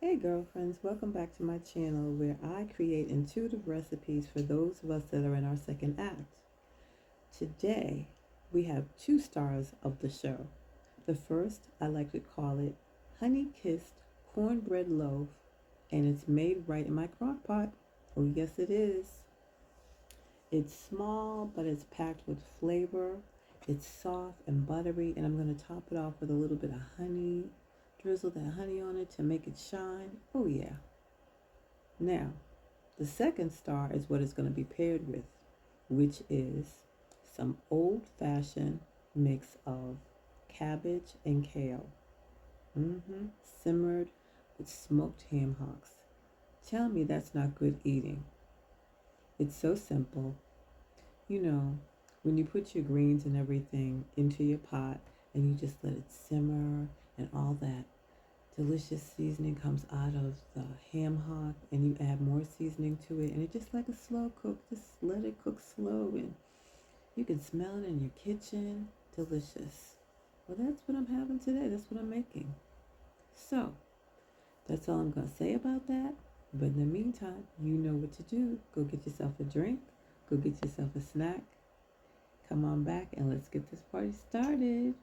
Hey girlfriends, welcome back to my channel where I create intuitive recipes for those of us that are in our second act. Today, we have two stars of the show. The first, I like to call it honey-kissed cornbread loaf, and it's made right in my crockpot. Oh yes it is. It's small, but it's packed with flavor. It's soft and buttery, and I'm going to top it off with a little bit of honey. Drizzle that honey on it to make it shine. Oh yeah. Now, the second star is what it's going to be paired with, which is some old-fashioned mix of cabbage and kale. Simmered with smoked ham hocks. Tell me that's not good eating. It's so simple. You know, when you put your greens and everything into your pot and you just let it simmer and all that delicious seasoning comes out of the ham hock and you add more seasoning to it and it's just like a slow cook. Just let it cook slow and you can smell it in your kitchen. Delicious. Well, that's what I'm having today. That's what I'm making. So, that's all I'm going to say about that. But in the meantime, you know what to do. Go get yourself a drink. Go get yourself a snack. Come on back and let's get this party started.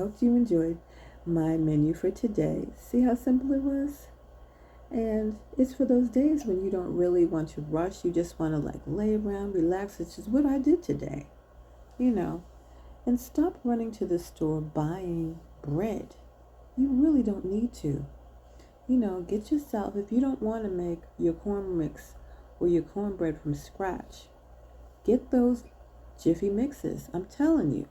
hope you enjoyed my menu for today. See how simple it was? And it's for those days when you don't really want to rush. You just want to like lay around, relax, which is what I did today. You know, and stop running to the store buying bread. You really don't need to. You know, get yourself, if you don't want to make your corn mix or your cornbread from scratch, get those Jiffy mixes. I'm telling you,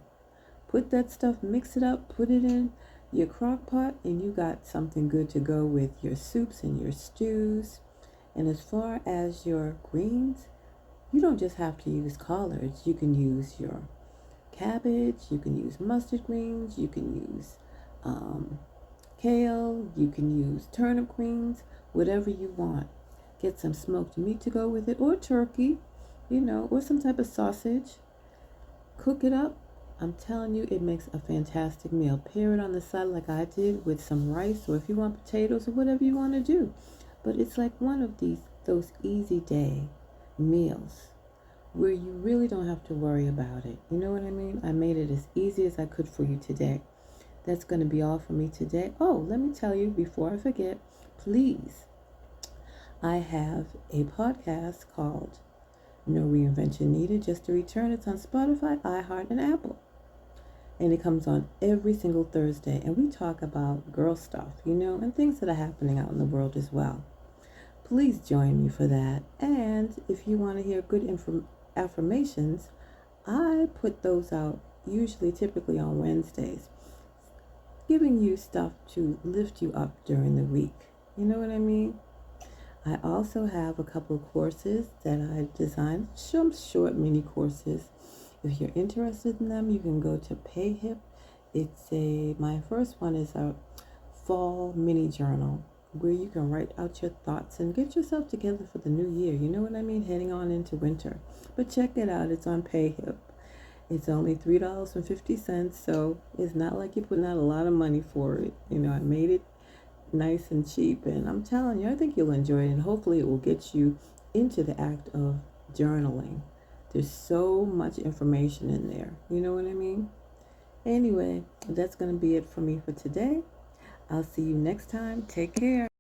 put that stuff, mix it up, put it in your crock pot, and you got something good to go with your soups and your stews. And as far as your greens, you don't just have to use collards. You can use your cabbage, you can use mustard greens, you can use kale, you can use turnip greens, whatever you want. Get some smoked meat to go with it, or turkey, you know, or some type of sausage. Cook it up. I'm telling you, it makes a fantastic meal. Pair it on the side like I did with some rice, or if you want potatoes or whatever you want to do. But it's like one of those easy day meals where you really don't have to worry about it. You know what I mean? I made it as easy as I could for you today. That's going to be all for me today. Oh, let me tell you before I forget, please, I have a podcast called No Reinvention Needed, Just a Return. It's on Spotify, Iheart, and Apple. And it comes on every single Thursday. And we talk about girl stuff, you know, and things that are happening out in the world as well. Please join me for that. And if you want to hear good affirmations, I put those out typically on Wednesdays, giving you stuff to lift you up during the week. You know what I mean? I also have a couple of courses that I've designed, some short mini courses. If you're interested in them, you can go to PayHip. My first one is a fall mini journal where you can write out your thoughts and get yourself together for the new year. You know what I mean? Heading on into winter. But check it out. It's on PayHip. It's only $3.50, so it's not like you're putting out a lot of money for it. You know, I made it nice and cheap, and I'm telling you, I think you'll enjoy it, and hopefully it will get you into the act of journaling. There's so much information in there. You know what I mean? Anyway, that's going to be it for me for today. I'll see you next time. Take care.